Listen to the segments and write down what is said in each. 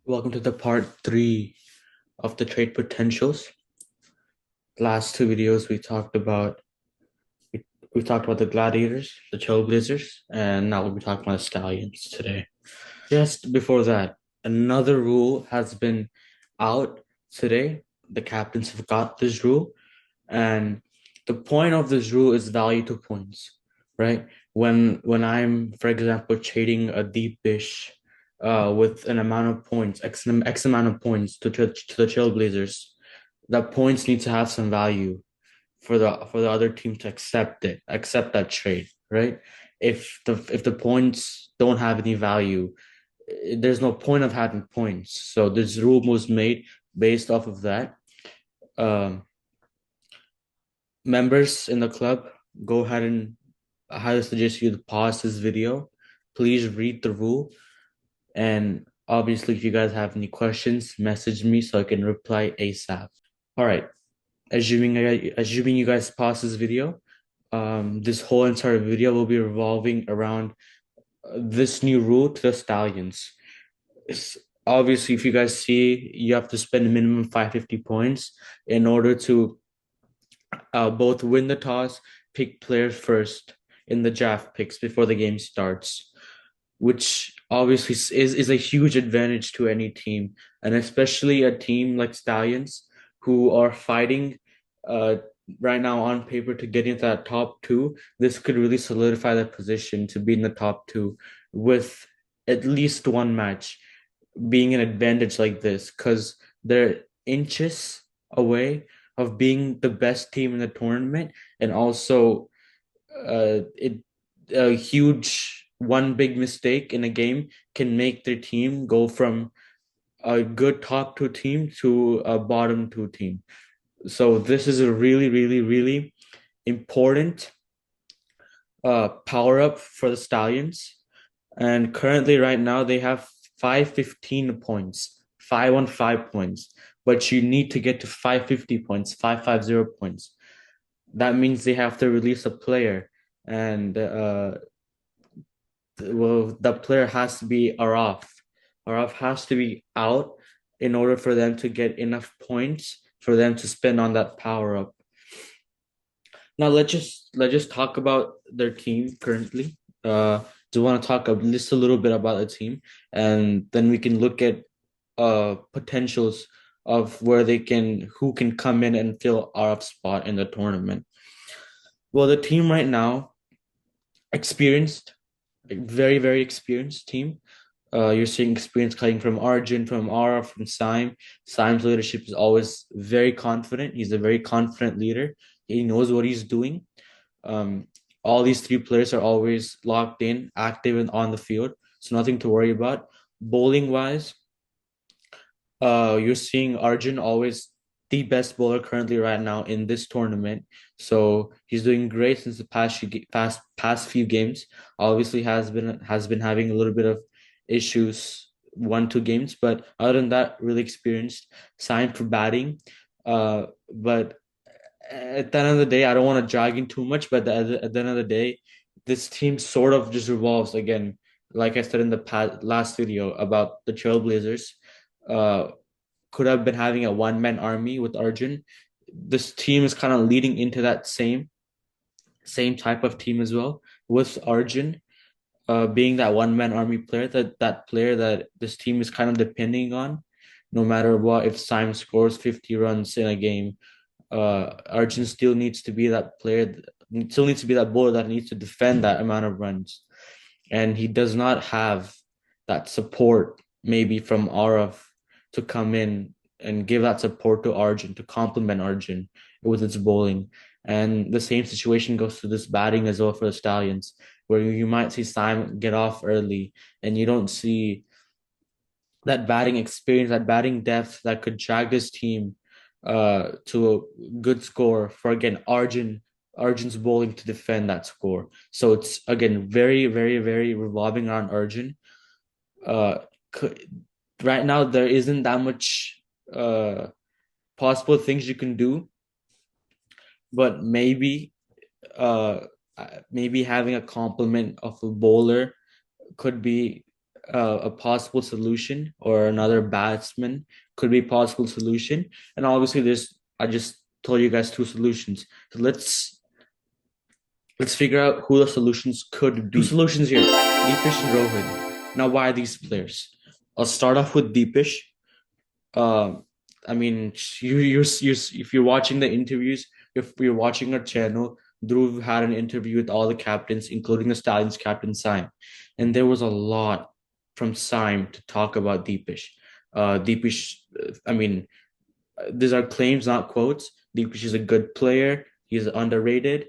Welcome to the part three of the trade potentials. Last two videos we, we talked about the gladiators, the trailblazers, and now we'll be talking about the stallions today. Just before that, another rule has been out today. The captains have got this rule, and the point of this rule is value to points, right? When I'm, for example, trading a deep dish with an amount of points, X amount of points to the Trailblazers, that points need to have some value for the other team to accept that trade, right? If the points don't have any value, there's no point of having points. So this rule was made based off of that. Um, Members in the club, go ahead and I highly suggest you to pause this video. Please read the rule. And obviously, if you guys have any questions, message me so I can reply ASAP. All right. Assuming you guys pause this video, this whole entire video will be revolving around this new rule to the Stallions. Obviously, if you guys see, you have to spend a minimum 550 points in order to both win the toss, pick players first in the draft picks before the game starts, which obviously is a huge advantage to any team, and especially a team like Stallions who are fighting uh, right now on paper to get into that top two. This could really solidify their position to be in the top two with at least one match being an advantage like this because they're inches away of being the best team in the tournament, and also it a huge one big mistake in a game can make their team go from a good top two team to a bottom two team. So this is a really, really, really important power up for the Stallions. And currently, right now, they have 515 points, 515 points. But you need to get to 550 points, 550 points. That means they have to release a player. And well, the player has to be Araf. Araf has to be out in order for them to get enough points for them to spend on that power up. Now let's just talk about their team currently. Do want to talk just a little bit about the team, and then we can look at potentials of who can come in and fill our spot in the tournament. Well, the team right now, experienced, like very, very experienced team. You're seeing experience coming from Arjun, from Ara, from Syme. Syme's leadership is always very confident. He's a very confident leader. He knows what he's doing. Um, all these three players are always locked in, active and on the field, so nothing to worry about. Bowling wise, you're seeing Arjun always the best bowler currently right now in this tournament. So he's doing great since the past few games. Obviously has been having a little bit of issues 1-2 games, but other than that, really experienced. Signed for batting. But at the end of the day, I don't want to drag in too much, but at the end of the day, this team sort of just revolves again, like I said in the last video about the Trailblazers. Uh, could have been having a one-man army with Arjun. This team is kind of leading into that same type of team as well, with Arjun being that one-man army player, that player that this team is kind of depending on, no matter what. If Simon scores 50 runs in a game, Arjun still needs to be that player, still needs to be that bowler that needs to defend that amount of runs. And he does not have that support maybe from Arav to come in and give that support to Arjun, to complement Arjun with its bowling. And the same situation goes to this batting as well for the Stallions, where you might see Simon get off early and you don't see that batting experience, that batting depth that could drag this team to a good score for again Arjun's bowling to defend that score. So it's again very, very, very revolving around Arjun. Uh, right now there isn't that much possible things you can do, but maybe having a complement of a bowler could be a possible solution, or another batsman could be a possible solution. And obviously, I just told you guys two solutions. So let's figure out who the solutions could be. Two solutions here: Deepish and Rohit. Now, why these players? I'll start off with Deepish. Um, I mean, if you're watching the interviews, if you're watching our channel, Dhruv had an interview with all the captains, including the Stallions captain Saim, and there was a lot from Saim to talk about Deepish. Deepish, I mean, these are claims, not quotes. Deepish is a good player. He's underrated.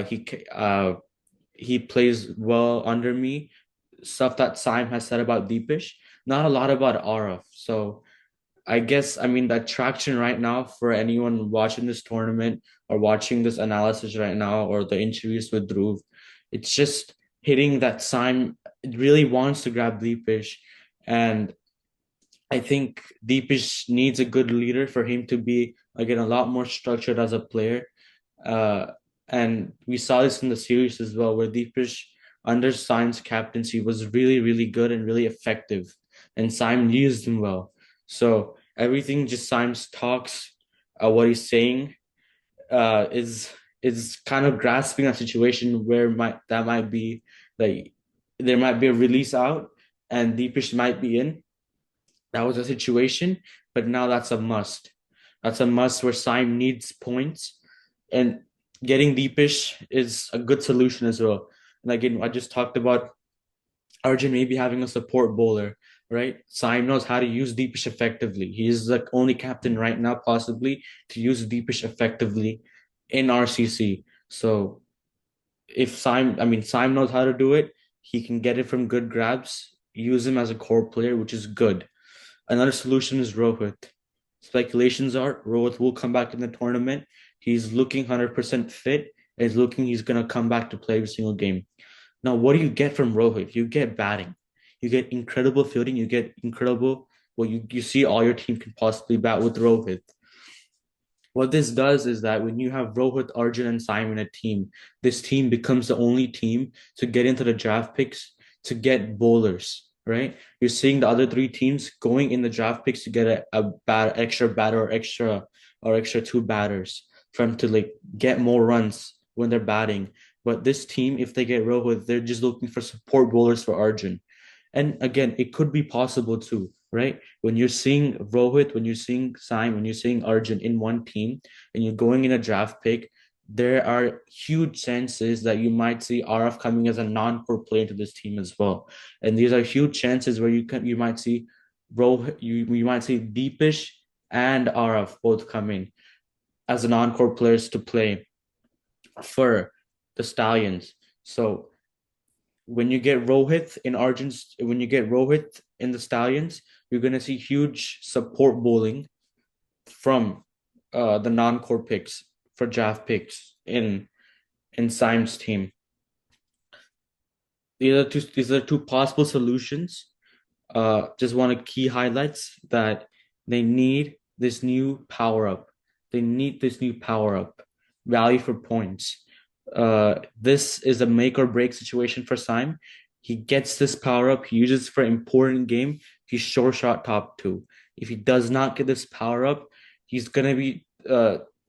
He plays well under me. Stuff that Saim has said about Deepish, not a lot about Araf. So I guess, I mean, the attraction right now for anyone watching this tournament or watching this analysis right now, or the interviews with Dhruv, it's just hitting that Saim really wants to grab Deepish. And I think Deepish needs a good leader for him to be, again, a lot more structured as a player. Uh, and we saw this in the series as well, where Deepish, under Saim's captaincy, was really, really good and really effective. And Saim used him well. So everything just Saim's talks, what he's saying, is kind of grasping a situation where that might be like there might be a release out and Deepish might be in. That was a situation, but now that's a must. That's a must where Saim needs points, and getting Deepish is a good solution as well. And again, I just talked about Arjun maybe having a support bowler, right? Saim knows how to use Deepish effectively. He is the only captain right now, possibly, to use Deepish effectively in RCC. So if Saim knows how to do it, he can get it from good grabs, use him as a core player, which is good. Another solution is Rohit. Speculations are Rohit will come back in the tournament. He's looking 100% fit. He's going to come back to play every single game. Now, what do you get from Rohit? You get batting. You get incredible fielding. You get incredible. Well, you see all your team can possibly bat with Rohit. What this does is that when you have Rohit, Arjun, and Simon a team, this team becomes the only team to get into the draft picks to get bowlers, right? You're seeing the other three teams going in the draft picks to get extra batter or extra two batters from to like get more runs when they're batting. But this team, if they get Rohit, they're just looking for support bowlers for Arjun. And again, it could be possible too, right? When you're seeing Rohit, when you're seeing Saim, when you're seeing Arjun in one team and you're going in a draft pick, there are huge chances that you might see RF coming as a non-core player to this team as well. And these are huge chances where you might see you might see Deepish and RF both coming as non-core players to play for the Stallions. So when you get Rohit in the Stallions, you're gonna see huge support bowling from the non-core picks for draft picks in Saim's team. These are two possible solutions. Just want to key highlights that they need this new power up. They need this new power up. Value for points. This is a make or break situation for Saim. He gets this power up, he uses it for important game. He's sure shot top two. If he does not get this power up, he's gonna be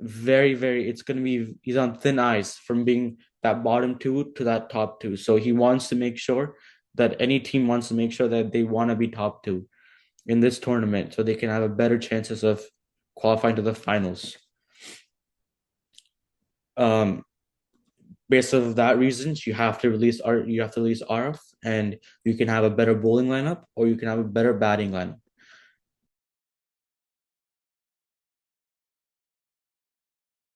he's on thin ice from being that bottom two to that top two. So he wants to make sure that any team wants to make sure that they want to be top two in this tournament so they can have a better chances of qualifying to the finals. Based off of that reasons, you have to release RF, and you can have a better bowling lineup or you can have a better batting lineup.